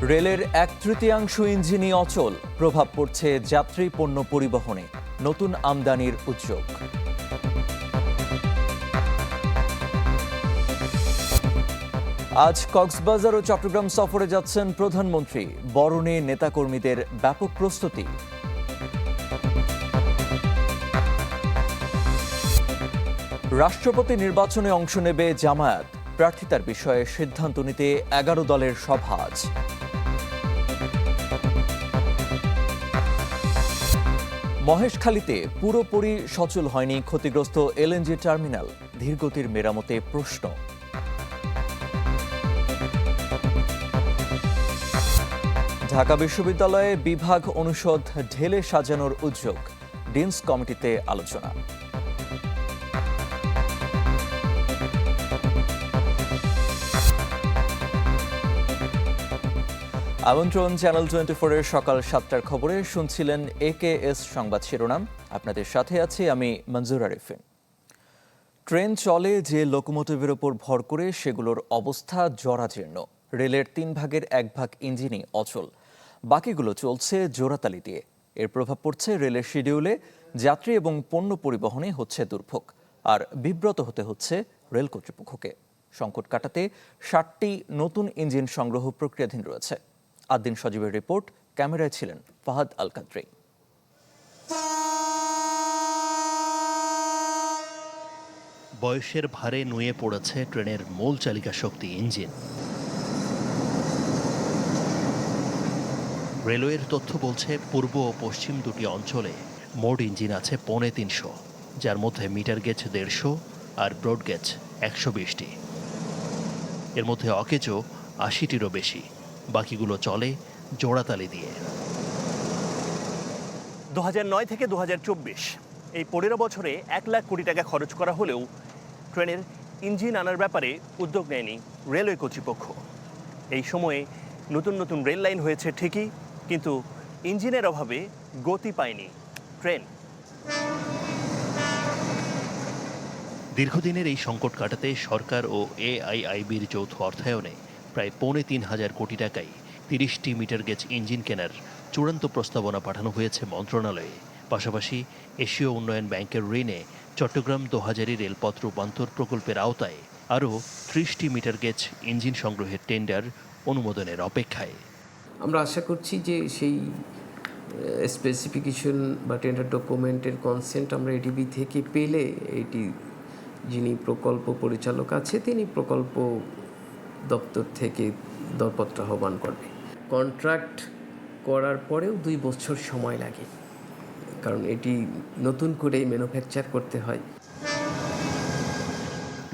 রেলের 1/3 ইঞ্জিনই অচল, প্রভাব পড়ছে যাত্রী পণ্য পরিবহনে, নতুন আমদানির উদ্যোগ। আজ কক্সবাজার ও চট্টগ্রাম সফরে যাচ্ছেন প্রধানমন্ত্রী, বরণে নেতাকর্মীদের ব্যাপক প্রস্তুতি। রাষ্ট্রপতি নির্বাচনে অংশ নেবে জামায়াত, প্রার্থিতার বিষয়ে সিদ্ধান্ত নিতে 11 দলের সভা আজ। মহেশখালীতে পুরোপুরি সচল হয়নি ক্ষতিগ্রস্ত এলএনজি টার্মিনাল, ধীরগতির মেরামতে প্রশ্ন। ঢাকা বিশ্ববিদ্যালয়ে বিভাগ অনুষদ ঢেলে সাজানোর উদ্যোগ, ডিনস কমিটিতে আলোচনা। আমন্ত্রণ চ্যানেল 24-এর সকাল 7টার খবরে। শুনছিলেন AKS সংবাদ শিরোনাম। আপনাদের সাথে আছি আমি মঞ্জুর আরিফিন। ট্রেন চলে যে লোকোমোটিভের ওপর ভর করে, সেগুলোর অবস্থা জরাজীর্ণ। রেলের 3 ভাগের 1 ভাগ ইঞ্জিনই অচল, বাকিগুলো চলছে জোড়াতালি দিয়ে। এর প্রভাব পড়ছে রেলের শিডিউলে, যাত্রী এবং পণ্য পরিবহনে হচ্ছে দুর্ভোগ। আর বিব্রত হতে হচ্ছে রেল কর্তৃপক্ষকে। সংকট কাটাতে 60টি নতুন ইঞ্জিন সংগ্রহ প্রক্রিয়াধীন রয়েছে। আদ্দিন সজীবের রিপোর্ট, ক্যামেরায় ছিলেন ফাহাদ আল কাদরি। বয়সের ভারে নুয়ে পড়েছে ট্রেনের মূল চালিকা শক্তি ইঞ্জিন। রেলওয়ের তথ্য বলছে পূর্ব ও পশ্চিম দুটি অঞ্চলে মোট ইঞ্জিন আছে 350, যার মধ্যে মিটার গেজ 150 আর ব্রড গেজ 120টি। এর মধ্যে অকেজো 80টিরও বেশি, বাকিগুলো চলে জোড়াতালি দিয়ে। 2009 থেকে 2024 এই 15 বছরে 1 লাখ কোটি টাকা খরচ করা হলেও ট্রেনের ইঞ্জিন আনার ব্যাপারে উদ্যোগ নেয়নি রেলওয়ে কর্তৃপক্ষ। এই সময়ে নতুন নতুন রেল লাইন হয়েছে ঠিকই, কিন্তু ইঞ্জিনের অভাবে গতি পায়নি ট্রেন। দীর্ঘদিনের এই সংকট কাটাতে সরকার ও AIIBর যৌথ অর্থায়নে প্রায় 3,500 কোটি টাকায় 30টি মিটার গেজ ইঞ্জিন কেনার চূড়ান্ত প্রস্তাবনা পাঠানো হয়েছে মন্ত্রণালয়ে। পাশাপাশি এশীয় উন্নয়ন ব্যাংকের ঋণে চট্টগ্রাম দোহাজারী রেলপথ রূপান্তর প্রকল্পের আওতায় আরও 30টি মিটার গেজ ইঞ্জিন সংগ্রহের টেন্ডার অনুমোদনের অপেক্ষায়। আমরা আশা করছি যে সেই স্পেসিফিকেশন বা টেন্ডার ডকুমেন্টের কনসেন্ট আমরা এডিবি থেকে পেলে এটি যিনি প্রকল্প পরিচালক আছে তিনি প্রকল্প দপ্তর থেকে দরপত্র আহ্বান করবে। কন্ট্রাক্ট করার পরেও 2 বছর সময় লাগে, কারণ এটি নতুন করে ম্যানুফ্যাকচার করতে হয়।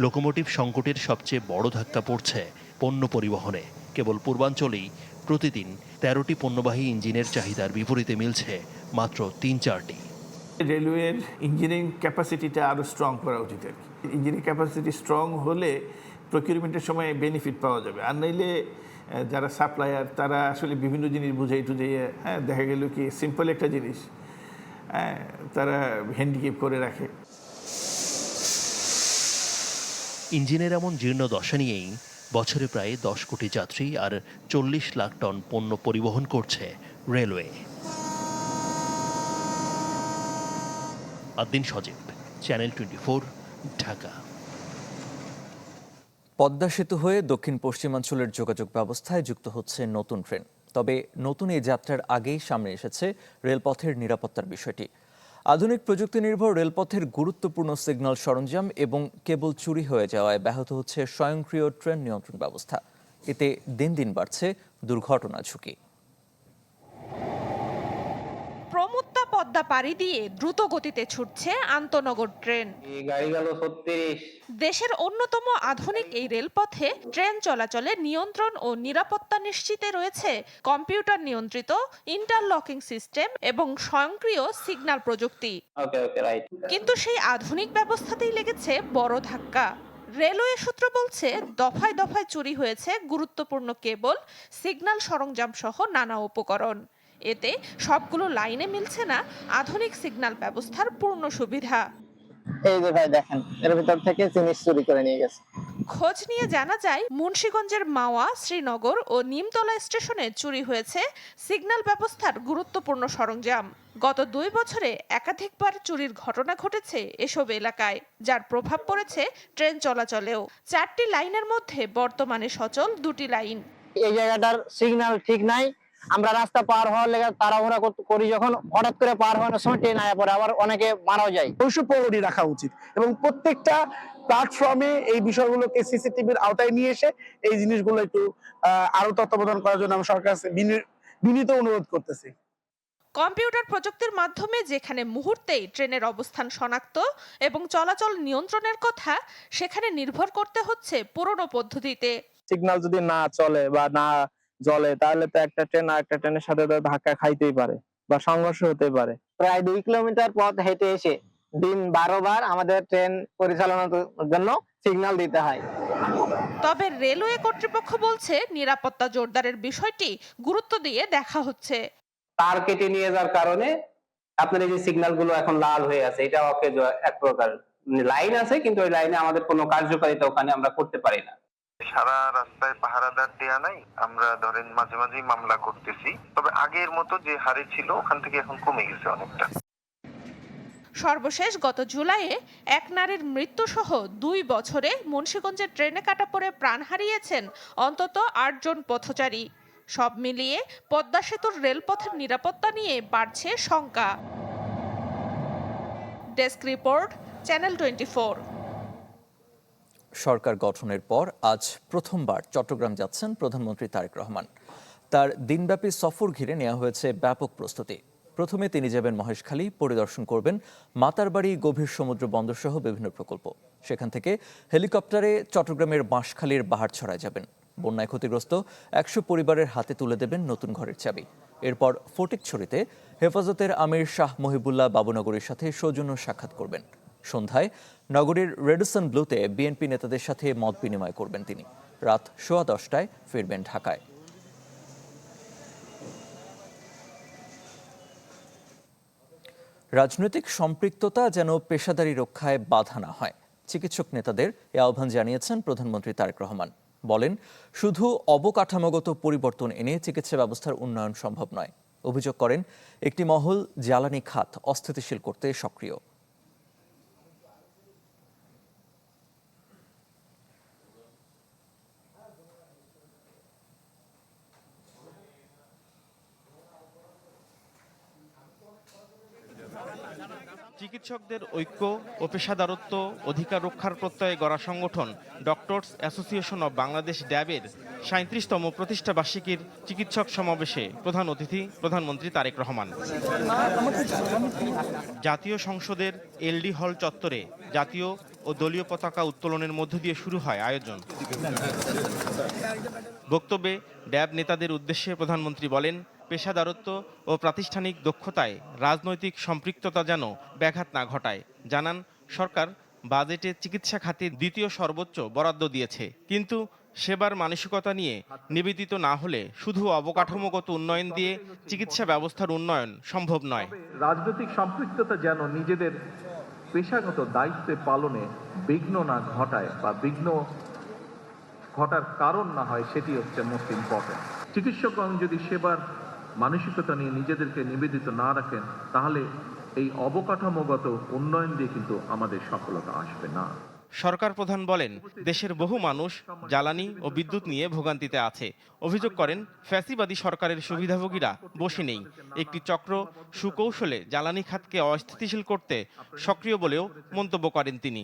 লোকোমোটিভ সংকটের সবচেয়ে বড় ধাক্কা পড়ছে পণ্য পরিবহনে। কেবল পূর্বাঞ্চলেই প্রতিদিন 13টি পণ্যবাহী ইঞ্জিনের চাহিদার বিপরীতে মিলছে মাত্র 3-4টি। রেলওয়ের ইঞ্জিনিয়ারিং ক্যাপাসিটিটা আরও স্ট্রং করা উচিত। ইঞ্জিনিয়ারিং ক্যাপাসিটি স্ট্রং হলে প্রকিউরমেন্টের সময় বেনিফিট পাওয়া যাবে। আর নইলে যারা সাপ্লায়ার তারা আসলে বিভিন্ন জিনিস বুঝাই টুঝাইয়ে দেখা গেল কি সিম্পল একটা জিনিস তারা হ্যান্ডিক্যাপ করে রাখে। ইঞ্জিনের এমন জীর্ণ দশা নিয়েই বছরে প্রায় 10 কোটি যাত্রী আর 40 লাখ টন পণ্য পরিবহন করছে রেলওয়ে। আদ্দিন সজীব, চ্যানেল 24, ঢাকা। পদ্মা সেতু হয়ে দক্ষিণ পশ্চিমাঞ্চলের যোগাযোগ ব্যবস্থায় যুক্ত হচ্ছে নতুন ট্রেন। তবে নতুন এই যাত্রার আগেই সামনে এসেছে রেলপথের নিরাপত্তার বিষয়টি। আধুনিক প্রযুক্তি নির্ভর রেলপথের গুরুত্বপূর্ণ সিগন্যাল সরঞ্জাম এবং কেবল চুরি হয়ে যাওয়ায় ব্যাহত হচ্ছে স্বয়ংক্রিয় ট্রেন নিয়ন্ত্রণ ব্যবস্থা। এতে দিন দিন বাড়ছে দুর্ঘটনা ঝুঁকি। প্রমত্তা পদ্মা পাড়ি দিয়ে দ্রুত গতিতে ছুটছে আন্তনগর ট্রেন। দেশের অন্যতম আধুনিক এই রেলপথে ট্রেন চলাচলে নিয়ন্ত্রণ ও নিরাপত্তা নিশ্চিতে রয়েছে কম্পিউটার নিয়ন্ত্রিত ইন্টারলকিং সিস্টেম এবং স্বয়ংক্রিয় সিগন্যাল প্রযুক্তি। কিন্তু সেই আধুনিক ব্যবস্থাতেই লেগেছে বড় ধাক্কা। রেলওয়ে সূত্র বলছে, দফায় দফায় চুরি হয়েছে গুরুত্বপূর্ণ কেবল, সিগন্যাল সরঞ্জাম সহ নানা উপকরণ। এতে সবগুলো লাইনে মিলছে না আধুনিক সিগন্যাল ব্যবস্থার পূর্ণ সুবিধা। এই যে ভাই দেখেন, এর ভিতর থেকে জিনিস চুরি করে নিয়ে গেছে। খোঁজ নিয়ে জানা যায় মুন্সিগঞ্জের মাওয়া, শ্রীনগর ও নিমতলা স্টেশনে চুরি হয়েছে সিগন্যাল ব্যবস্থার গুরুত্বপূর্ণ সরঞ্জাম। গত 2 বছরে একাধিকবার চুরির ঘটনা ঘটেছে এসব এলাকায়, যার প্রভাব পড়েছে ট্রেন চলাচলেও। 4টি লাইনের মধ্যে বর্তমানে সচল 2টি লাইন। এই জায়গাটার সিগন্যাল ঠিক নাই, আমরা রাস্তা পার হওয়ার লেগে তাড়াহুড়া করি, যখন হঠাৎ করে পার হওয়ার সময় ট্রেন আয়া পড়ে, আবার অনেকে মারাও যায়। প্রহরী রাখা উচিত এবং প্রত্যেকটা প্ল্যাটফর্মে এই বিষয়গুলোকে সিসিটিভির আওতায় নিয়ে এসে এই জিনিসগুলো একটু আরো তত্ত্বাবধান করার জন্য আমি সরকার কাছে বিনীত অনুরোধ করতেছি। কম্পিউটার প্রযুক্তির মাধ্যমে যেখানে মুহূর্তেই ট্রেনের অবস্থান শনাক্ত এবং চলাচল নিয়ন্ত্রণের কথা, সেখানে নির্ভর করতে হচ্ছে পুরনো পদ্ধতিতে। সিগন্যাল যদি না চলে বা না জ্বলে, তাহলে তো একটা ট্রেন আর একটা ট্রেনের সাথে তো ধাক্কা খাইতেই পারে বা সংঘর্ষ হতে পারে। প্রায় 2 কিলোমিটার পথ হেঁটে এসে দিন 12 বার আমাদের ট্রেন পরিচালনার জন্য সিগন্যাল দিতে হয়। তবে রেলওয়ে কর্তৃপক্ষ বলছে নিরাপত্তা জোরদারের বিষয়টি গুরুত্ব দিয়ে দেখা হচ্ছে। তার কেটে নিয়ে যাওয়ার কারণে আপনার এই যে সিগন্যাল গুলো এখন লাল হয়ে আছে, এটা অকেজ এক প্রকার লাইন আছে, কিন্তু ওই লাইনে আমাদের কোনো কার্যকারিতা ওখানে আমরা করতে পারি না। সারা রাস্তায় পাহারাদার দেয়া নাই, আমরা ধরেন মাঝে মাঝেই মামলা করতেছি, তবে আগের মতো যে হারে ছিল ওখান থেকে এখন কমে গেছে অনেকটা। সর্বশেষ গত জুলাইয়ে এক নারীর মৃত্যুসহ 2 বছরে মুন্সিগঞ্জের ট্রেনে কাটা পড়ে প্রাণ হারিয়েছেন অন্তত 8 জন পথচারী। সব মিলিয়ে পদ্মা সেতুর রেলপথের নিরাপত্তা নিয়ে বাড়ছে শঙ্কা। Desk report, channel 24। সরকার গঠনের পর আজ প্রথমবার চট্টগ্রাম যাচ্ছেন প্রধানমন্ত্রী তারেক রহমান। তার দিনব্যাপী সফর ঘিরে নেওয়া হয়েছে ব্যাপক প্রস্তুতি। প্রথমে তিনি যাবেন মহেশখালী, পরিদর্শন করবেন মাতারবাড়ি গভীর সমুদ্র বন্দর সহ বিভিন্ন প্রকল্প। সেখান থেকে হেলিকপ্টারে চট্টগ্রামের বাঁশখালীর বাহারছড়ায় যাবেন। বন্যায় ক্ষতিগ্রস্ত 100 পরিবারের হাতে তুলে দেবেন নতুন ঘরের চাবি। এরপর ফটিকছড়িতে হেফাজতের আমির শাহ মহিবুল্লাহ বাবুনগরীর সাথে সৌজন্য সাক্ষাৎ করবেন। সন্ধ্যায় নগরীর রেডিসন ব্লুতে বিএনপি নেতাদের সাথে মত বিনিময় করবেন তিনি। রাত 10:15টায় ফিরবেন ঢাকায়। রাজনৈতিক সম্পৃক্ততা যেন পেশাদারি রক্ষায় বাধা না হয়, চিকিৎসক নেতাদের এ আহ্বান জানিয়েছেন প্রধানমন্ত্রী তারেক রহমান। বলেন, শুধু অবকাঠামোগত পরিবর্তন এনে চিকিৎসা ব্যবস্থার উন্নয়ন সম্ভব নয়। অভিযোগ করেন, একটি মহল জ্বালানি খাত অস্থিতিশীল করতে সক্রিয়। চিকিৎসকদের ঐক্য ও পেশাদারত্ব অধিকার রক্ষার প্রত্যয়ে গড়া সংগঠন ডক্টরস অ্যাসোসিয়েশন অব বাংলাদেশ ড্যাবের 37তম প্রতিষ্ঠা বার্ষিকীর চিকিৎসক সমাবেশে প্রধান অতিথি প্রধানমন্ত্রী তারেক রহমান। জাতীয় সংসদের এলডি হল চত্বরে জাতীয় ও দলীয় পতাকা উত্তোলনের মধ্য দিয়ে শুরু হয় আয়োজন। বক্তব্যে ড্যাব নেতাদের উদ্দেশ্যে প্রধানমন্ত্রী বলেন, পেশাদারত্ব ও প্রাতিষ্ঠানিক দক্ষতায় রাজনৈতিক সম্পৃক্ততা যেন ব্যাঘাত না ঘটায়। জানান, সরকার বাজেটে চিকিৎসা খাতে 2য় সর্বোচ্চ বরাদ্দ দিয়েছে, কিন্তু সেবার মানসিকতা নিয়ে নিবেদিত না হলে শুধু অবকাঠামোগত উন্নয়ন দিয়ে চিকিৎসা ব্যবস্থার উন্নয়ন সম্ভব নয়। রাজনৈতিক সম্পৃক্ততা যেন নিজেদের পেশাগত দায়িত্বে পালনে বিঘ্ন না ঘটায় বা বিঘ্ন ঘটার কারণ না হয়, সেটি হচ্ছে মোস্ট ইম্পর্টেন্ট। চিকিৎসকগণ যদি সেবার মানসিকতা নিয়ে নিজেদেরকে নিবেদিত না রাখেন, তাহলে এই অবকাঠামোগত উন্নয়ন দিয়ে কিন্তু আমাদের সফলতা আসবে না। সরকার প্রধান বলেন, দেশের বহু মানুষ জ্বালানি ও বিদ্যুৎ নিয়ে ভোগান্তিতে আছে। অভিযোগ করেন, ফ্যাসিবাদী সরকারের সুবিধাভোগীরা বসে নেই। একটি চক্র সুকৌশলে জ্বালানি খাতকে অস্থিতিশীল করতে সক্রিয় বলেও মন্তব্য করেন তিনি।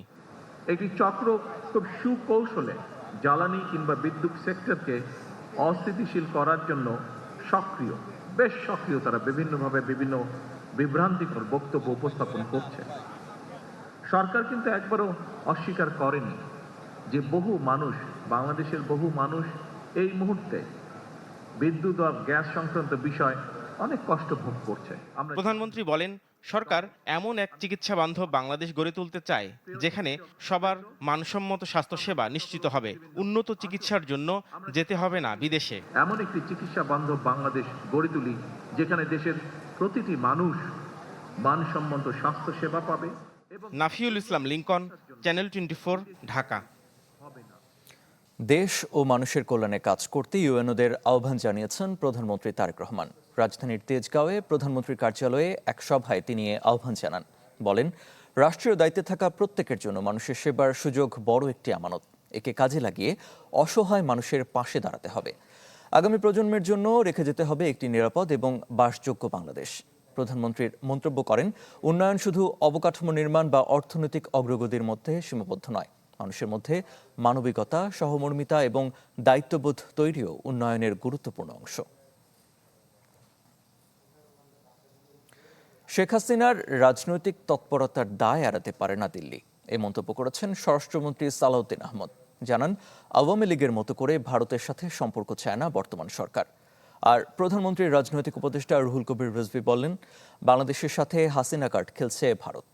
একটি চক্র খুব সুকৌশলে জ্বালানি কিংবা বিদ্যুৎ সেক্টরকে অস্থিতিশীল করার জন্য সক্রিয়, বেশ সক্রিয়। তারা বিভিন্নভাবে বিভিন্ন বিভ্রান্তিকর বক্তব্য উপস্থাপন করছে। সরকার কিন্তু একবারও অস্বীকার করেনি যে বহু মানুষ, বাংলাদেশের বহু মানুষ এই মুহূর্তে বিদ্যুৎ আর গ্যাস সংক্রান্ত বিষয় অনেক কষ্ট ভোগ করছে। প্রধানমন্ত্রী বলেন, সরকার এমন এক চিকিৎসা বান্ধব বাংলাদেশ গড়ে তুলতে চায় যেখানে সবার মানসম্মত স্বাস্থ্যসেবা নিশ্চিত হবে। উন্নত চিকিৎসার জন্য যেতে হবে না বিদেশে। এমন একটি চিকিৎসা বান্ধব বাংলাদেশ গড়ে তুলি যেখানে দেশের প্রতিটি মানুষ মানসম্মত স্বাস্থ্যসেবা পাবে। নাফিউল ইসলাম লিংকন, চ্যানেল 24, ঢাকা। দেশ ও মানুষের কল্যাণে কাজ করতে ইউএনওদের আহ্বান জানিয়েছেন প্রধানমন্ত্রী তারেক রহমান। রাজধানীর তেজগাঁওয়ে প্রধানমন্ত্রীর কার্যালয়ে এক সভায় তিনি এ আহ্বান জানান। বলেন, রাষ্ট্রীয় দায়িত্বে থাকা প্রত্যেকের জন্য মানুষের সেবার সুযোগ বড় একটি আমানত। একে কাজে লাগিয়ে অসহায় মানুষের পাশে দাঁড়াতে হবে। আগামী প্রজন্মের জন্য রেখে যেতে হবে একটি নিরাপদ এবং বাসযোগ্য বাংলাদেশ। প্রধানমন্ত্রীর মন্তব্য করেন, উন্নয়ন শুধু অবকাঠামো নির্মাণ বা অর্থনৈতিক অগ্রগতির মধ্যে সীমাবদ্ধ নয়। মানুষের মধ্যে মানবিকতা, সহমর্মিতা এবং দায়িত্ববোধ তৈরিও উন্নয়নের গুরুত্বপূর্ণ অংশ। শেখ হাসিনার রাজনৈতিক তৎপরতার দায় এড়াতে পারে না দিল্লি, এই মন্তব্য করেছেন স্বরাষ্ট্রমন্ত্রী সালাউদ্দিন আহমদ। জানান, আওয়ামী লীগের মতো করে ভারতের সাথে সম্পর্ক চায় না বর্তমান সরকার। আর প্রধানমন্ত্রীর রাজনৈতিক উপদেষ্টা রুহুল কবির রিজভী বললেন, বাংলাদেশের সাথে হাসিনা কার্ড খেলছে ভারত।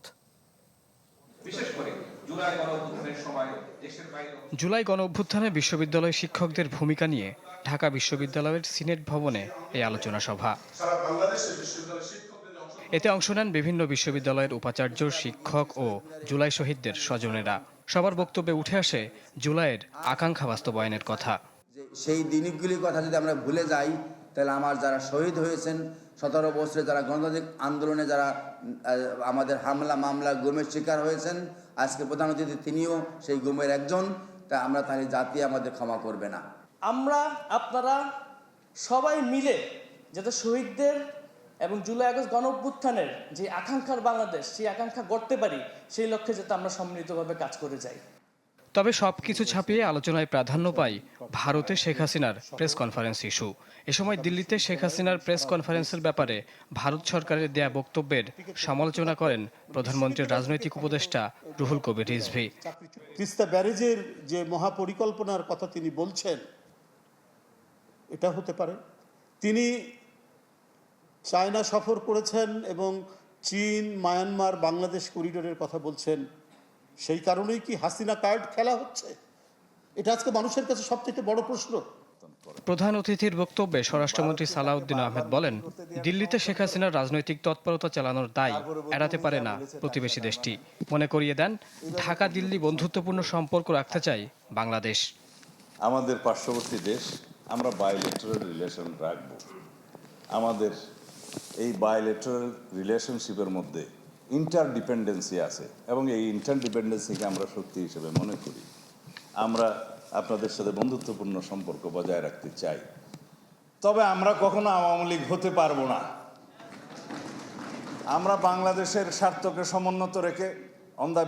জুলাই গণ অভ্যুত্থানে বিশ্ববিদ্যালয় শিক্ষকদের ভূমিকা নিয়ে ঢাকা বিশ্ববিদ্যালয়ের সিনেট ভবনে এই আলোচনা সভা। এতে অংশ নেন বিভিন্ন বিশ্ববিদ্যালয়ের উপাচার্য, শিক্ষক ও জুলাই শহীদদের স্বজনেরা। সবার বক্তব্যে উঠে আসে জুলাইয়ের আকাঙ্ক্ষা বাস্তবায়নের কথা। সেই দিনগুলির কথা যদি আমরা ভুলে যাই, তাহলে আমার যারা শহীদ হয়েছেন 17 বছরে, যারা গণতান্ত্রিক আন্দোলনে যারা আমাদের হামলা মামলা গুমের শিকার হয়েছেন, আজকে প্রধান অতিথি তিনিও সেই গুমের একজন। তা আমরা তাহলে জাতি আমাদের ক্ষমা করবে না। আমরা আপনারা সবাই মিলে যাতে শহীদদের এবং জুলাই আগস্ট গণ অভ্যুত্থানের যে আকাঙ্ক্ষার বাংলাদেশ, সেই আকাঙ্ক্ষা গড়তে পারি, সেই লক্ষ্যে যাতে আমরা সম্মিলিতভাবে কাজ করে যাই। তবে সবকিছু ছাপিয়ে আলোচনায় প্রাধান্য পায় ভারতে শেখ হাসিনার প্রেস কনফারেন্স ইস্যু। এ সময় দিল্লিতে শেখ হাসিনার প্রেস কনফারেন্সের ব্যাপারে ভারত সরকারের দেয়া বক্তব্যের সমালোচনা করেন প্রধানমন্ত্রীর রাজনৈতিক উপদেষ্টা রুহুল কবির রিজভী। তিস্তা ব্যারেজের যে মহাপরিকল্পনার কথা তিনি বলছেন, এটা হতে পারে তিনি চায়না সফর করেছেন এবং চীন, মায়ানমার, বাংলাদেশ করিডোরের কথা বলছেন। সেই কারণেই কি হাসিনা কার্ড খেলা হচ্ছে? এটা আজকে মানুষের কাছে সবথেকে বড় প্রশ্ন। প্রধান অতিথির বক্তব্যে স্বরাষ্ট্রমন্ত্রী সালাউদ্দিন আহমেদ বলেন, দিল্লিতে শেখ হাসিনার রাজনৈতিক তৎপরতা চালানোর দায় এড়াতে পারে না প্রতিবেশী দেশটি। মনে করিয়ে দেন, ঢাকা দিল্লি বন্ধুত্বপূর্ণ সম্পর্ক রাখতে চায় বাংলাদেশ। আমাদের পার্শ্ববর্তী দেশ, আমরা বায়োলেটারাল রিলেশন রাখবো। আমাদের এই বায়োলেটারাল রিলেশনশিপের মধ্যে ইন্টারডিপেন্ডেন্সি আছে এবং এই ইন্টারডিপেন্ডেন্সিকে আমরা শক্তি হিসেবে মনে করি। আমরা আপনাদের সাথে বন্ধুত্বপূর্ণ সম্পর্ক বজায় রাখতে চাই। তবে আমরা কখনো আওয়ামী লীগ হতে পারবো না। আমরা বাংলাদেশের স্বার্থকে সমুন্নত রেখে on the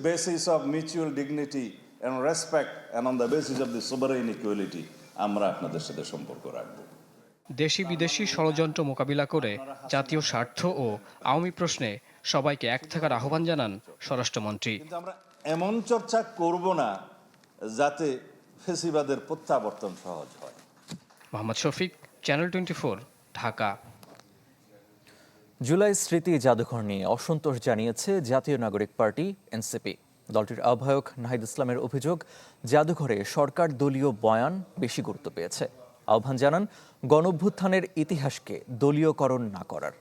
basis of mutual dignity and respect and on the basis of the sovereign equality আমরা আপনাদের সাথে সম্পর্ক রাখবো। দেশি বিদেশি ষড়যন্ত্র মোকাবিলা করে জাতীয় স্বার্থ ও আওয়ামী প্রশ্নে সবাইকে এক থাকার আহ্বান জানান স্বরাষ্ট্রমন্ত্রী। আমরা এমন চর্চা করব না যাতে ফেসিবাদের প্রত্যাবর্তন সহজ হয়। মোহাম্মদ শফিক, চ্যানেল 24, ঢাকা। জুলাই স্মৃতি জাদুঘর নিয়ে অসন্তোষ জানিয়েছে জাতীয় নাগরিক পার্টি এনসিপি। দলটির আহ্বায়ক নাহিদ ইসলামের অভিযোগ, জাদুঘরে সরকার দলীয় বয়ান বেশি গুরুত্ব পেয়েছে। আহ্বান জানান গণঅভ্যুত্থানের ইতিহাসকে দলীয়করণ না করার।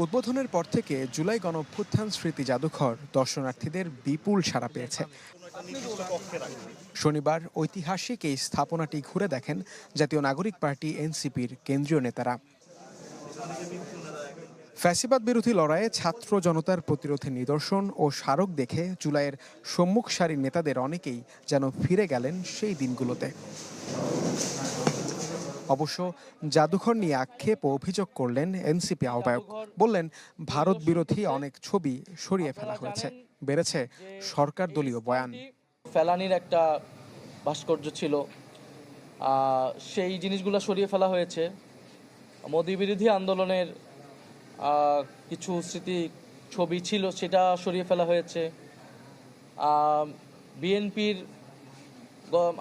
উদ্বোধনের পর থেকে জুলাই গণঅভ্যুত্থান স্মৃতি জাদুঘর দর্শনার্থীদের বিপুল সাড়া পেয়েছে। শনিবার ঐতিহাসিক এই স্থাপনাটি ঘুরে দেখেন জাতীয় নাগরিক পার্টি এনসিপির কেন্দ্রীয় নেতারা। ফ্যাসিবাদ বিরোধী লড়াইয়ে ছাত্র জনতার প্রতিরোধের নিদর্শন ও স্মারক দেখে জুলাইয়ের সম্মুখ সারির নেতাদের অনেকেই যেন ফিরে গেলেন সেই দিনগুলোতে। অবশ্য জাদুঘর নিয়ে আক্ষেপ ও অভিযোগ করলেন এনসিপি আহ্বায়ক। বললেন, ভারত বিরোধী অনেক ছবি সরিয়ে ফেলা হয়েছে, বেড়েছে সরকার দলীয় বয়ান। ফেলানির একটা ভাস্কর্য ছিল, সেই জিনিসগুলো সরিয়ে ফেলা হয়েছে। মোদি বিরোধী আন্দোলনের কিছু স্মৃতি ছবি ছিল, সেটা সরিয়ে ফেলা হয়েছে। বিএনপির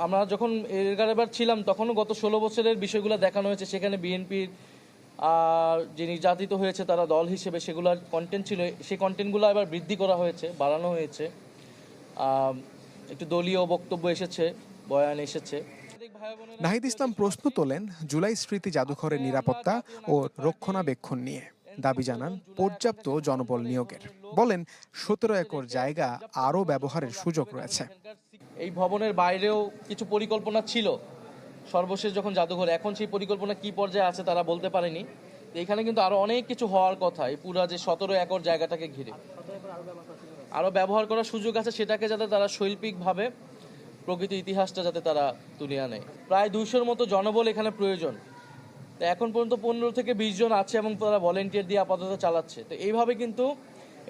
আমরা যখন এগারোবার ছিলাম তখনও গত 16 বছরের বিষয়গুলো দেখানো হয়েছে। সেখানে বিএনপির যে নির্যাতিত হয়েছে তারা দল হিসেবে সেগুলোর কন্টেন্ট ছিল, সেই কন্টেন্টগুলো এবার বৃদ্ধি করা হয়েছে, বাড়ানো হয়েছে। একটু দলীয় বক্তব্য এসেছে, বয়ান এসেছে। নাহিদ ইসলাম প্রশ্ন তোলেন জুলাই স্মৃতি জাদুঘরের নিরাপত্তা ও রক্ষণাবেক্ষণ নিয়ে। দাবি জানান পর্যাপ্ত জনবল নিয়োগের। বলেন 17 একর জায়গা আরও ব্যবহারের সুযোগ রয়েছে। এই ভবনের বাইরেও কিছু পরিকল্পনা ছিল সর্বশেষ যখন জাদুঘর, এখন সেই পরিকল্পনা কি পর্যায়ে আছে তারা বলতে পারেনি। এখানে কিন্তু আরো অনেক কিছু হওয়ার কথা এই পুরো যে 17 একর জায়গাটাকে ঘিরে আরো ব্যবহার করার সুযোগ আছে, সেটাকে যাতে তারা শৈল্পিকভাবে প্রকৃতি ইতিহাসটা যাতে তারা তুলে আনে। প্রায় 200-র মতো জনবল এখানে প্রয়োজন। তো এখন পর্যন্ত 15 থেকে 20 জন আছে এবং তারা ভলেন্টিয়ার দিয়ে আপাতত চালাচ্ছে। তো এইভাবে কিন্তু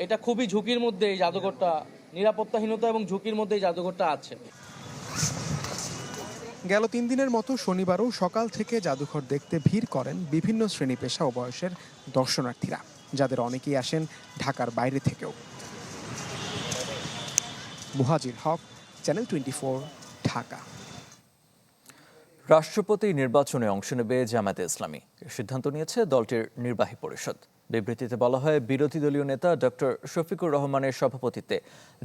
এটা খুবই ঝুঁকির মধ্যে এই জাদুঘরটা, নিরাপত্তাহীনতা এবং ঝুঁকির মধ্যে এই জাদুঘরটা আছে। গেল 3 দিনের মতো শনিবারও সকাল থেকে জাদুঘর দেখতে ভিড় করেন বিভিন্ন শ্রেণী পেশা ও বয়সের দর্শনার্থীরা, যাদের অনেকেই আসেন ঢাকার বাইরে থেকেও। মুহাজির হক, চ্যানেল 24, ঢাকা। রাষ্ট্রপতি নির্বাচনে অংশ নেবে জামায়াতে ইসলামী। এর সিদ্ধান্ত নিয়েছে দলটির নির্বাহী পরিষদ। বিবৃতিতে বলা হয়, বিরোধী দলীয় নেতা ডক্টর শফিকুর রহমানের সভাপতিত্বে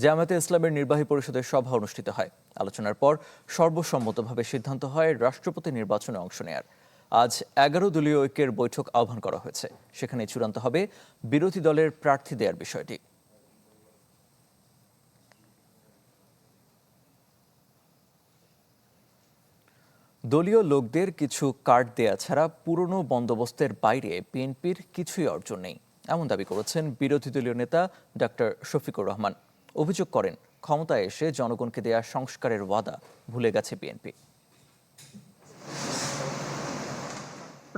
জামায়াতে ইসলামের নির্বাহী পরিষদের সভা অনুষ্ঠিত হয়। আলোচনার পর সর্বসম্মতভাবে সিদ্ধান্ত হয় রাষ্ট্রপতি নির্বাচনে অংশ নেয়ার। আজ 11 দলীয় ঐক্যের বৈঠক আহ্বান করা হয়েছে। সেখানে চূড়ান্ত হবে বিরোধী দলের প্রার্থী দেওয়ার বিষয়টি। দলীয় লোকদের কিছু কার্ড দেয়া ছাড়া পুরনো বন্দোবস্তের বাইরে বিএনপির কিছুই অর্জন নেই, এমন দাবি করেছেন বিরোধী দলীয় নেতা ডক্টর শফিকুর রহমান। অভিযোগ করেন, ক্ষমতায় এসে জনগণকে দেয়া সংস্কারের ওয়াদা ভুলে গেছে বিএনপি।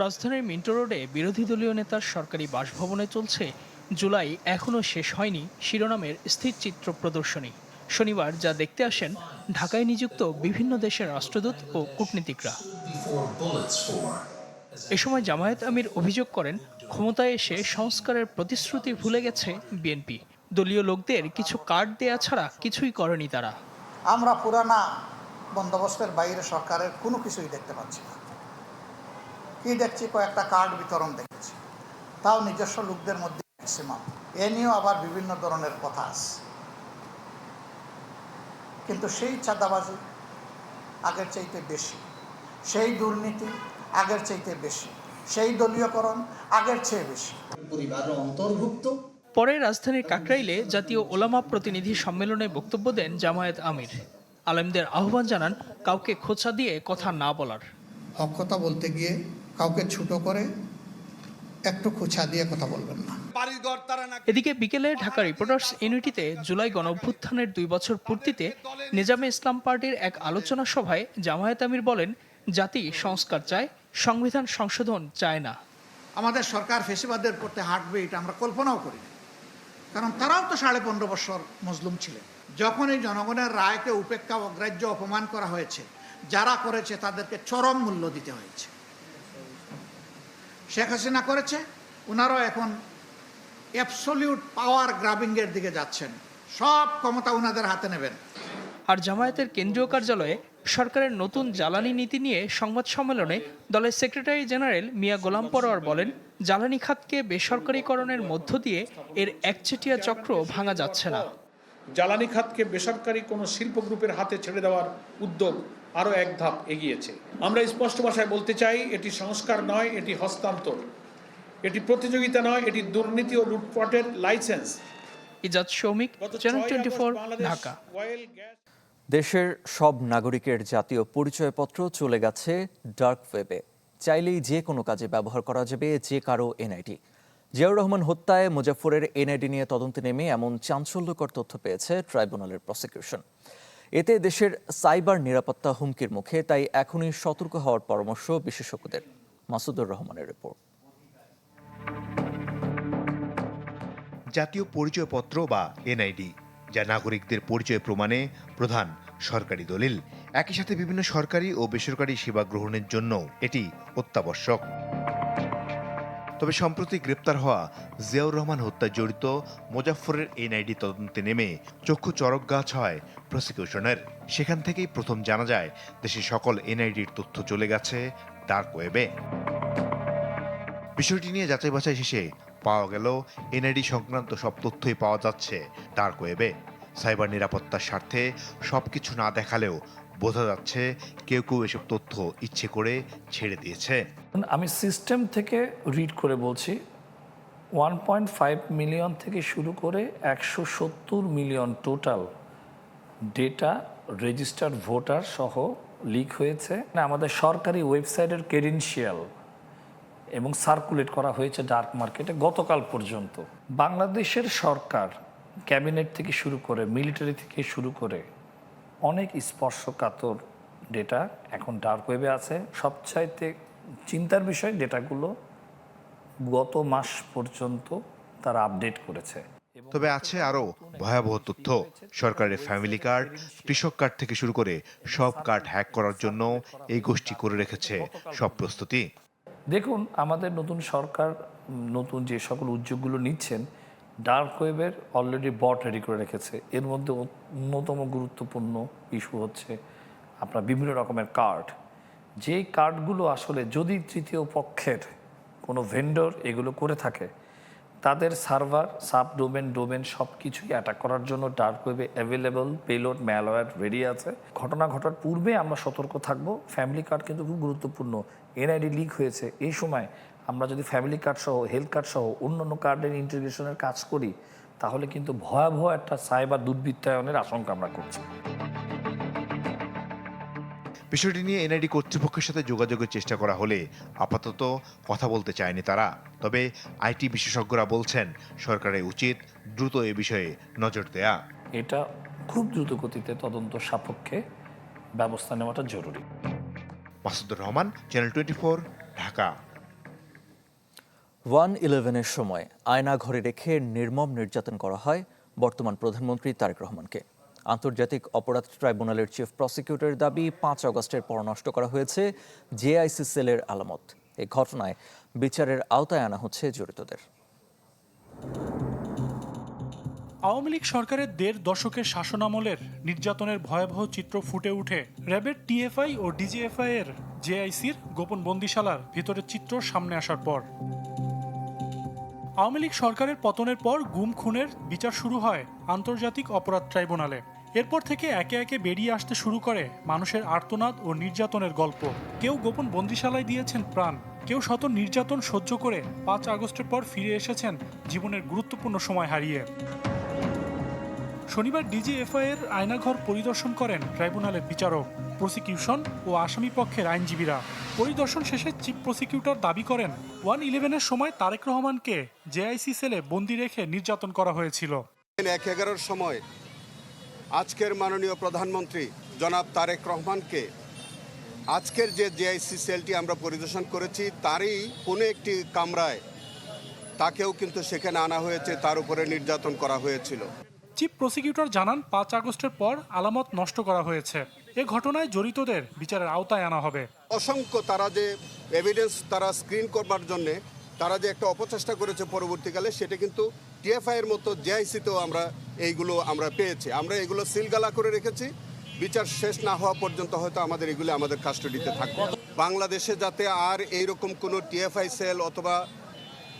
রাজধানীর মিন্টো রোডে বিরোধী দলীয় নেতার সরকারি বাসভবনে চলছে জুলাই এখনও শেষ হয়নি শিরোনামের স্থিরচিত্র প্রদর্শনী। শনিবার যা দেখতে আসেন ঢাকায় নিযুক্ত বিভিন্ন দেশের রাষ্ট্রদূত ও কূটনীতিকরা। এ সময় জামায়াত আমির অভিযোগ করেন, ক্ষমতায় এসে সংস্কারের প্রতিশ্রুতি ভুলে গেছে বিএনপি। দলীয় লোকদের কিছু কার্ড দেয়া ছাড়া কিছুই করেনি তারা। আমরা পুরানা বন্দোবস্তের বাইরে সরকারের কোনো কিছুই দেখতে পাচ্ছি না। কি দেখছি, কয়েকটা কার্ড বিতরণ দেখছি, তাও নিজস্ব লোকদের মধ্যে ম্যাক্সিমাম। এ নিয়েও আবার বিভিন্ন ধরনের কথা আছে। কিন্তু সেই চাঁদাবাজি আগের চাইতে বেশি, সেই দুর্নীতি আগের চাইতে বেশি, সেই দলীয়করণ আগের চেয়ে বেশি। পরিবারের অন্তর্ভুক্ত। পরে রাজধানীর কাকরাইলে জাতীয় ওলামা প্রতিনিধি সম্মেলনে বক্তব্য দেন জামায়াত আমির। আলেমদের আহ্বান জানান কাউকে খোঁচা দিয়ে কথা না বলার। হক কথা বলতে গিয়ে কাউকে ছোট করে একটু খোঁচা দিয়ে কথা বলবেন না। এদিকে বিকেলে ঢাকা রিপোর্টার্স ইউনিটিতে জুলাই গণঅভ্যুত্থানের 2 বছর পূর্তিতে নিজামে ইসলাম পার্টির এক আলোচনা সভায় জামায়াত আমির বলেন, জাতি সংস্কার চায়, সংবিধান সংশোধন চায় না। আমাদের সরকার ফেসিবাদের পথে হাঁটবে এটা আমরা কল্পনাও করি, কারণ তারাও তো 15.5 বছর মজলুম ছিলেন। যখন এই জনগণের রায়কে উপেক্ষা, অগ্রাহ্য, অপমান করা হয়েছে, যারা করেছে তাদেরকে চরম মূল্য দিতে হয়েছে। শেখ হাসিনা করেছে, ওনারাও এখন অ্যাবসলিউট পাওয়ার গ্রাবিংয়ের দিকে যাচ্ছেন, সব ক্ষমতা ওনাদের হাতে নেবেন। আর জামায়াতের কেন্দ্রীয় কার্যালয়ে সরকারের নতুন জ্বালানি নীতি নিয়ে সংবাদ সম্মেলনে দলের সেক্রেটারি জেনারেল মিয়া গোলাম পরোয়ার বলেন, জ্বালানি খাতকে বেসরকারীকরণের মধ্য দিয়ে এর একচেটিয়া চক্র ভাঙা যাচ্ছে না। জ্বালানি খাতকে বেসরকারি কোনো শিল্প গ্রুপের হাতে ছেড়ে দেওয়ার উদ্যোগ আরও এক ধাপ এগিয়েছে। আমরা স্পষ্ট ভাষায় বলতে চাই, এটি সংস্কার নয়, এটি হস্তান্তর। এটি প্রতিযোগিতা নয়, এটি দুর্নীতি ও লুটপাটের লাইসেন্স। ইজাজ শৌমিক, চ্যানেল 24, ঢাকা। দেশের সব নাগরিকের জাতীয় পরিচয়পত্র চলে গেছে ডার্ক ওয়েবে। চাইলেই যে কোনো কাজে ব্যবহার করা যাবে যে কারো এনআইডি। জিয়াউর রহমান হত্যায় মুজাফফরের এনআইডি নিয়ে তদন্তে নেমে এমন চাঞ্চল্যকর তথ্য পেয়েছে ট্রাইব্যুনালের প্রসিকিউশন। এতে দেশের সাইবার নিরাপত্তা হুমকির মুখে, তাই এখনই সতর্ক হওয়ার পরামর্শ বিশেষজ্ঞদের। মাসুদুর রহমানের রিপোর্ট। জাতীয় পরিচয়পত্র বা এনআইডি, যা নাগরিকদের পরিচয় প্রমাণে প্রধান সরকারি দলিল, একই সাথে বিভিন্ন সরকারি ও বেসরকারি সেবা গ্রহণের জন্য এটি অত্যাবশ্যক। তবে সম্প্রতি গ্রেপ্তার হওয়া জিয়াউর রহমান হত্যায় জড়িত মুজাফফরের এনআইডি তদন্তে নেমে চক্ষু চড়ক গাছ হয় প্রসিকিউশনের। সেখান থেকেই প্রথম জানা যায় দেশের সকল এনআইডির তথ্য চলে গেছে ডার্ক ওয়েবে। বিষয়টি নিয়ে যাচাই বাছাই শেষে পাওয়া গেল এনআইডি সংক্রান্ত সব তথ্যই পাওয়া যাচ্ছে ডার্ক ওয়েবে। সাইবার নিরাপত্তার স্বার্থে সবকিছু না দেখালেও বোঝা যাচ্ছে কেউ কেউ এসব তথ্য ইচ্ছে করে ছেড়ে দিয়েছে। আমি সিস্টেম থেকে রিড করে বলছি, 1.5 মিলিয়ন থেকে শুরু করে 170 million total data registered voter সহ লিক হয়েছে। আমাদের সরকারি ওয়েবসাইটের ক্রেডেনশিয়াল এবং সার্কুলেট করা হয়েছে ডার্ক মার্কেটে গতকাল পর্যন্ত। বাংলাদেশের সরকার ক্যাবিনেট থেকে শুরু করে মিলিটারি থেকে শুরু করে অনেক স্পর্শকাতর ডেটা এখন ডার্ক ওয়েবে আছে। সবচাইতে চিন্তার বিষয় ডেটাগুলো গত মাস পর্যন্ত তারা আপডেট করেছে। তবে আছে আরও ভয়াবহ তথ্য। সরকারের ফ্যামিলি কার্ড, কৃষক কার্ড থেকে শুরু করে সব কার্ড হ্যাক করার জন্য এই গোষ্ঠী করে রেখেছে সব প্রস্তুতি। দেখুন, আমাদের নতুন সরকার নতুন যে সকল উদ্যোগগুলো নিচ্ছেন, ডার্ক ওয়েবের অলরেডি বট রেডি করে রেখেছে। এর মধ্যে অন্যতম গুরুত্বপূর্ণ ইস্যু হচ্ছে আপনার বিভিন্ন রকমের কার্ড, যেই কার্ডগুলো আসলে যদি তৃতীয় পক্ষের কোনো ভেন্ডর এগুলো করে থাকে, তাদের সার্ভার, সাব ডোমেন সব কিছুই অ্যাটাক করার জন্য ডার্ক ওয়েবে অ্যাভেলেবল পেলোড ম্যালওয়্যার রেডি আছে। ঘটনা ঘটার পূর্বে আমরা সতর্ক থাকব। ফ্যামিলি কার্ড কিন্তু খুব গুরুত্বপূর্ণ। এনআইডি লিক হয়েছে, এই সময় আমরা যদি ফ্যামিলি কার্ড সহ, হেলথ কার্ড সহ অন্যান্য কার্ডের ইন্টিগ্রেশনের কাজ করি, তাহলে কিন্তু ভয়াবহ একটা সাইবার দুর্বৃত্তায়নের আশঙ্কা আমরা করছি। বিষয়টি নিয়ে এনআইডি কর্তৃপক্ষের সাথে যোগাযোগের চেষ্টা করা হলে আপাতত কথা বলতে চায়নি তারা। তবে আইটি বিশেষজ্ঞরা বলছেন সরকারের উচিত দ্রুত এ বিষয়ে নজর দেয়া। এটা খুব দ্রুত গতিতে তদন্ত সাপেক্ষে ব্যবস্থা নেওয়াটা জরুরি। মাসুদুর রহমান, চ্যানেল 24, ঢাকা। 1/11-এর সময় আয়না ঘরে রেখে নির্মম নির্যাতন করা হয় বর্তমান প্রধানমন্ত্রী তারেক রহমানকে। আন্তর্জাতিক অপরাধ ট্রাইব্যুনালের চিফ প্রসিকিউটরের দাবি 5 আগস্টের পর নষ্ট করা হয়েছে জেআইসি সেলের আলামত। এই ঘটনায় বিচারের আওতায় আনা হচ্ছে জড়িতদের। আওয়ামী লীগ সরকারের 1.5 দশকের শাসনামলের নির্যাতনের ভয়াবহ চিত্র ফুটে উঠে র্যাবের টিএফআই ও ডিজিএফআই এর জেআইসির গোপন বন্দিশালার ভিতরের চিত্র সামনে আসার পর আওয়ামী লীগ সরকারের পতনের পর গুম খুনের বিচার শুরু হয় আন্তর্জাতিক অপরাধ ট্রাইব্যুনালে। এরপর থেকে একে একে বেরিয়ে আসতে শুরু করে মানুষের আর্তনাদ ও নির্যাতনের গল্প। কেউ গোপন বন্দিশালায় দিয়েছেন প্রাণ, কেউ শত নির্যাতন সহ্য করে 5 আগস্টের পর ফিরে এসেছেন জীবনের গুরুত্বপূর্ণ সময় হারিয়ে। শনিবার ডিজিএফআই এর আয়নাঘর পরিদর্শন করেন ট্রাইব্যুনালের বিচারক, প্রসিকিউশন ও আসামি পক্ষের আইনজীবীরা। পরিদর্শন শেষে চিফ প্রসিকিউটর দাবি করেন 1/11-এর সময় তারেক রহমানকে জেআইসি সেলে বন্দি রেখে নির্যাতন করা হয়েছিল। 1/11-র সময় আজকের মাননীয় প্রধানমন্ত্রী জনাব তারেক রহমানকে আজকের যে জেআইসি সেলটি আমরা পরিদর্শন করেছি তারই কোনো একটি কামরায় তাকেও কিন্তু সেখানে আনা হয়েছে, তার উপরে নির্যাতন করা হয়েছিল। চিফ প্রসিকিউটর জানান 5 আগস্টের পর আলামত নষ্ট করা হয়েছে। এ ঘটনায় জড়িতদের বিচারের আওতায় আনা হবে। অসংখ্য তারা যে এভিডেন্স তারা স্ক্রিন করবার জন্য তারা যে একটা অপচেষ্টা করেছে পরবর্তীকালে, সেটা কিন্তু টিএফআই এর মতো জেআইসিতেও এইগুলো আমরা পেয়েছি। আমরা এগুলো সিলগালা করে রেখেছি, বিচার শেষ না হওয়া পর্যন্ত হয়তো এগুলো আমাদের কাস্টডিতে থাকবে। বাংলাদেশে যাতে আর এইরকম কোনো টিএফআই সেল অথবা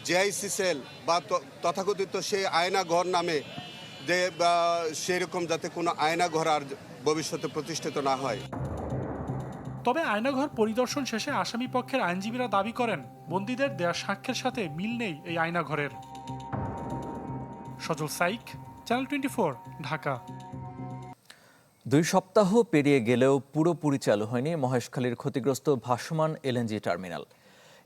জেআইসি সেল বা তথাকথিত সেই আয়নাঘর নামে যে সেরকম যাতে কোনো আয়নাঘর আর ভবিষ্যতে প্রতিষ্ঠিত না হয়। তবে আয়নাঘর পরিদর্শন শেষে আসামি পক্ষের আইনজীবীরা দাবি করেন বন্দীদের দেয়া সাক্ষ্যের সাথে মিল নেই এই আয়নাঘরের। সজল সাইক, চ্যানেল 24, ঢাকা। 2 সপ্তাহ পেরিয়ে গেলেও পুরোপুরি চালু হয়নি মহেশখালীর ক্ষতিগ্রস্ত ভাসমান এলএনজি টার্মিনাল।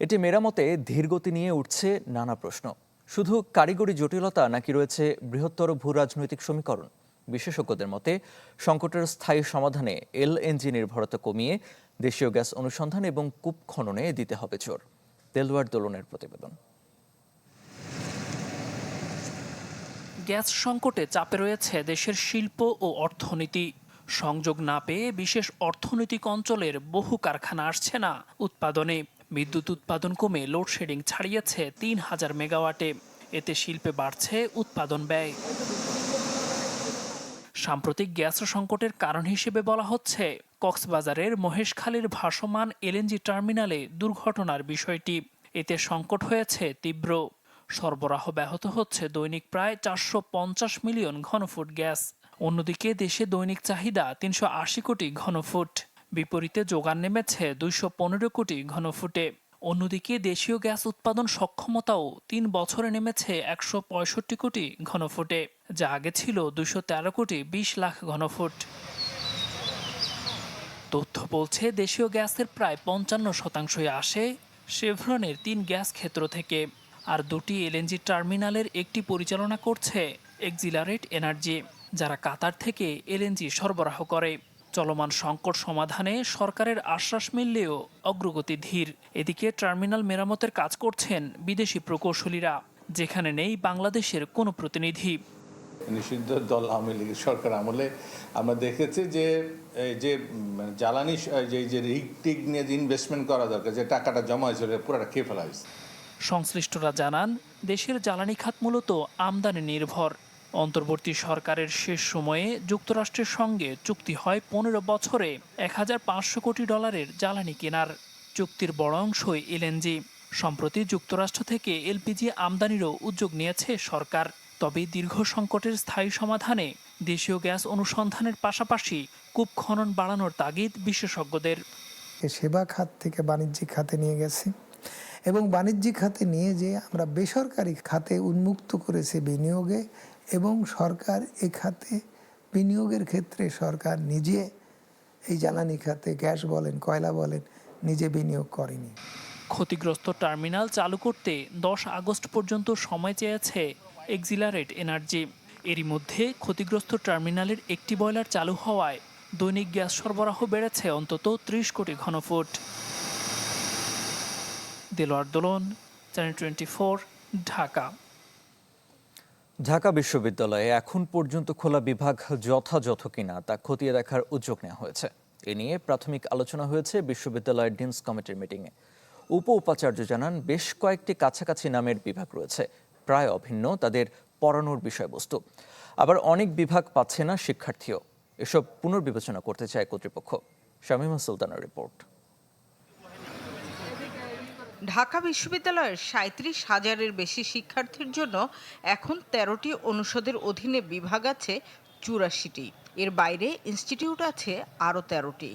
এটি মেরামতে ধীরগতি নিয়ে উঠছে নানা প্রশ্ন। শুধু কারিগরি জটিলতা নাকি রয়েছে বৃহত্তর ভূরাজনৈতিক সমীকরণ? বিশেষজ্ঞদের মতে সংকটের স্থায়ী সমাধানে এলএনজি নির্ভরতা কমিয়ে দেশীয় গ্যাস অনুসন্ধান এবং কূপ খননে দিতে হবে জোর। দেলওয়ার দোলনের প্রতিবেদন। গ্যাস সংকটে চাপে রয়েছে দেশের শিল্প ও অর্থনীতি। সংযোগ না পেয়ে বিশেষ অর্থনৈতিক অঞ্চলের বহু কারখানা আসছে না উৎপাদনে। বিদ্যুৎ উৎপাদন কমে লোডশেডিং ছাড়িয়েছে 3000 মেগাওয়াটে। এতে শিল্পে বাড়ছে উৎপাদন ব্যয়। সাম্প্রতিক গ্যাস সংকটের কারণ হিসেবে বলা হচ্ছে কক্সবাজারের মহেশখালীর ভাসমান এলএনজি টার্মিনালে দুর্ঘটনার বিষয়টি। এতে সংকট হয়েছে তীব্র। সরবরাহ ব্যাহত হচ্ছে দৈনিক প্রায় 450 মিলিয়ন ঘনফুট গ্যাস। অন্যদিকে দেশে দৈনিক চাহিদা 380 কোটি ঘনফুট। বিপরীতে যোগান নেমেছে 215 কোটি ঘনফুটে। অন্যদিকে দেশীয় গ্যাস উৎপাদন সক্ষমতাও ৩ বছরে নেমেছে ১৬৫ কোটি ঘনফুটে, যা আগে ছিল ২১৩ কোটি ২০ লাখ ঘনফুট। তথ্য বলছে দেশীয় গ্যাসের প্রায় ৫৫% আসে শেভরনের ৩ গ্যাস ক্ষেত্র থেকে, আর ২টি এলএনজি টার্মিনালের একটি পরিচালনা করছে এক্সিলারেট এনার্জি, যারা কাতার থেকে এলএনজি সরবরাহ করে। চলমান সংকট সমাধানে সরকারের আশ্বাস মিললেও অগ্রগতি ধীর। এদিকে টার্মিনাল মেরামতের কাজ করছেন বিদেশি প্রকৌশলীরা, যেখানে নেই বাংলাদেশের কোনো প্রতিনিধি। নিষিদ্ধ দল আওয়ামী লীগের সরকার আমলে আমরা দেখেছি যে জ্বালানি যে রিগ নিয়ে যে ইনভেস্টমেন্ট করা দরকার, যে টাকাটা জমা হয়েছিল পুরোটা খেয়ে ফেলা হয়েছে। সংশ্লিষ্টরা জানান, দেশের জ্বালানি খাত মূলত আমদানি নির্ভর। অন্তর্বর্তী সরকারের শেষ সময়ে যুক্তরাষ্ট্রের সঙ্গে চুক্তি হয় ১৫ বছরে $১৫০০ কোটি জ্বালানি কেনার। চুক্তির বড় অংশই এলএনজি। সম্প্রতি যুক্তরাষ্ট্র থেকে এলপিজি আমদানিরও উদ্যোগ নিয়েছে সরকার। তবে দীর্ঘ সংকটের স্থায়ী সমাধানে দেশীয় গ্যাস অনুসন্ধানের পাশাপাশি কূপ খনন বাড়ানোর তাগিদ বিশেষজ্ঞদের। সেবা খাত থেকে বাণিজ্যিক খাতে নিয়ে গেছি এবং বাণিজ্যিক খাতে নিয়ে যে আমরা বেসরকারি খাতে উন্মুক্ত করেছি বিনিয়োগে, এবং সরকার এই খাতে বিনিয়োগের ক্ষেত্রে সরকার নিজে এই জ্বালানি খাতে গ্যাস বলেন কয়লা বলেন নিজে বিনিয়োগ করেনি। ক্ষতিগ্রস্ত টার্মিনাল চালু করতে ১০ আগস্ট পর্যন্ত সময় চেয়েছে এক্সিলারেট এনার্জি। এরই মধ্যে ক্ষতিগ্রস্ত টার্মিনালের একটি বয়লার চালু হওয়ায় দৈনিক গ্যাস সরবরাহ বেড়েছে অন্তত ৩০ কোটি ঘনফুট। দেলোয়ার দোলন, চ্যানেল 24, ঢাকা। ঢাকা বিশ্ববিদ্যালয়ে এখন পর্যন্ত খোলা বিভাগ যথাযথ কিনা তা খতিয়ে দেখার উদ্যোগ নেওয়া হয়েছে। এ নিয়ে প্রাথমিক আলোচনা হয়েছে বিশ্ববিদ্যালয়ের ডিনস কমিটির মিটিংয়ে। উপাচার্য জানান, বেশ কয়েকটি কাছাকাছি নামের বিভাগ রয়েছে, প্রায় অভিন্ন তাদের পড়ানোর বিষয়বস্তু। আবার অনেক বিভাগ পাচ্ছে না শিক্ষার্থীও। এসব পুনর্বিবেচনা করতে চায় কর্তৃপক্ষ। শামীমা সুলতানের রিপোর্ট। ঢাকা বিশ্ববিদ্যালয়ের ৩৭,০০০-এর বেশি শিক্ষার্থীর জন্য এখন ১৩টি অনুষদের অধীনে বিভাগ আছে ৮৪টি। এর বাইরে ইনস্টিটিউট আছে আরও ১৩টি।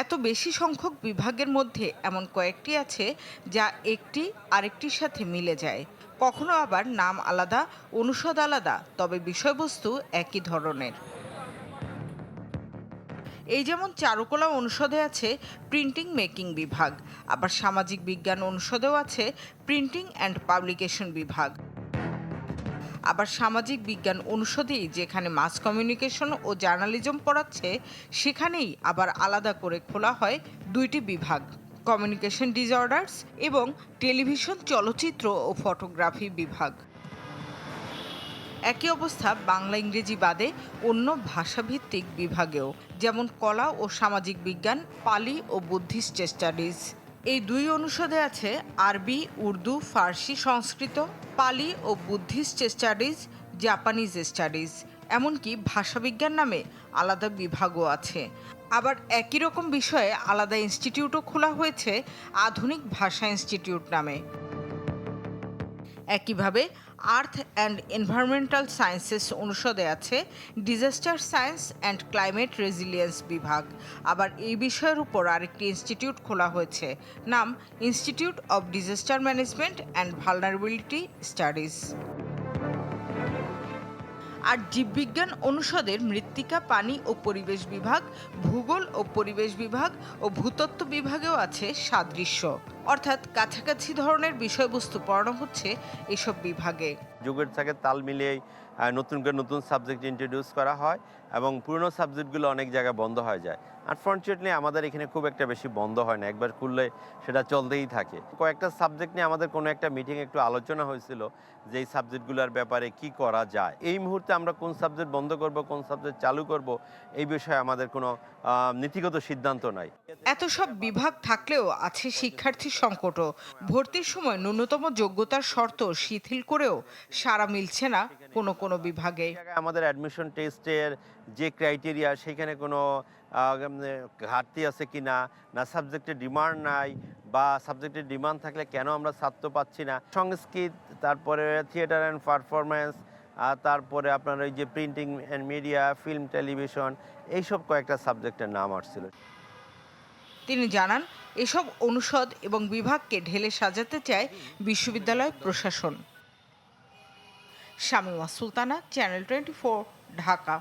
এত বেশি সংখ্যক বিভাগের মধ্যে এমন কয়েকটি আছে যা একটি আরেকটির সাথে মিলে যায়। কখনো আবার নাম আলাদা, অনুষদ আলাদা, তবে বিষয়বস্তু একই ধরনের। এই যেমন চারুকলা অনুষদে আছে প্রিন্টিং মেকিং বিভাগ, আবার সামাজিক বিজ্ঞান অনুষদেও আছে প্রিন্টিং অ্যান্ড পাবলিকেশন বিভাগ। আবার সামাজিক বিজ্ঞান অনুষদেই যেখানে মাস কমিউনিকেশন ও জার্নালিজম পড়াচ্ছে, সেখানেই আবার আলাদা করে খোলা হয় 2টি বিভাগ, কমিউনিকেশন ডিসঅর্ডার্স এবং টেলিভিশন, চলচ্চিত্র ও ফটোগ্রাফি বিভাগ। একই অবস্থা বাংলা ইংরেজি বাদে অন্য ভাষাভিত্তিক বিভাগেও, যেমন কলা ও সামাজিক বিজ্ঞান, পালি ও বুদ্ধিস্ট স্টাডিজ। এই 2 অনুষদে আছে আরবি, উর্দু, ফার্সি, সংস্কৃত, পালি ও বুদ্ধিস্ট স্টাডিজ, জাপানিজ স্টাডিজ, এমনকি ভাষাবিজ্ঞান নামে আলাদা বিভাগও আছে। আবার একই রকম বিষয়ে আলাদা ইনস্টিটিউটও খোলা হয়েছে আধুনিক ভাষা ইনস্টিটিউট নামে। একইভাবে আর্থ অ্যান্ড এনভায়রনমেন্টাল সায়েন্সেস অনুষদে আছে disaster science and climate resilience বিভাগ। আবার এই বিষয়ের উপর আরেকটি ইনস্টিটিউট খোলা হয়েছে, নাম institute of disaster management and vulnerability studies. আর জীববিজ্ঞান অনুষদের মৃত্তিকা, পানি ও পরিবেশ বিভাগ, ভূগোল ও পরিবেশ বিভাগ ও ভূতত্ত্ব বিভাগেও আছে সাদৃশ্য, অর্থাৎ কাছাকাছি ধরনের বিষয়বস্তু পড়ানো হচ্ছে এসব বিভাগে। যুগের সাথে তাল মিলিয়েই নতুন করে নতুন সাবজেক্ট ইন্ট্রোডিউস করা হয় এবং পুরনো সাবজেক্টগুলো অনেক জায়গায় বন্ধ হয়ে যায়। আনফর্চুনেটলি আমাদের এখানে খুব একটা বেশি বন্ধ হয় না, একবার খুললে সেটা চলতেই থাকে। কয়েকটা সাবজেক্ট নিয়ে আমাদের কোনো একটা মিটিংয়ে একটু আলোচনা হয়েছিল যে এই সাবজেক্টগুলোর ব্যাপারে কি করা যায়। এই মুহূর্তে আমরা কোন সাবজেক্ট বন্ধ করব, কোন সাবজেক্ট চালু করব, এই বিষয়ে আমাদের কোনো নীতিগত সিদ্ধান্ত নাই। এত সব বিভাগ থাকলেও আছে শিক্ষার্থী সংকটও। ভর্তির সময় ন্যূনতম যোগ্যতার শর্ত শিথিল করেও সাড়া মিলছে না কোনো কোনো বিভাগে। আমাদের অ্যাডমিশন টেস্টের যে ক্রাইটেরিয়া, সেখানে কোনো ঘাটতি আছে কিনা, না সাবজেক্টের ডিমান্ড নাই, বা সাবজেক্টের ডিমান্ড থাকলে কেন আমরা ছাত্র পাচ্ছি না। সংস্কৃত, তারপরে থিয়েটার অ্যান্ড পারফরমেন্স, তারপরে আপনার ওই যে printing and media, film, television, এইসব কয়েকটা সাবজেক্টের নাম আসছিল। তিনি জানান, এসব অনুষদ এবং বিভাগকে ঢেলে সাজাতে চায় বিশ্ববিদ্যালয় প্রশাসন। শামীমা সুলতানা, চ্যানেল 24, ঢাকা।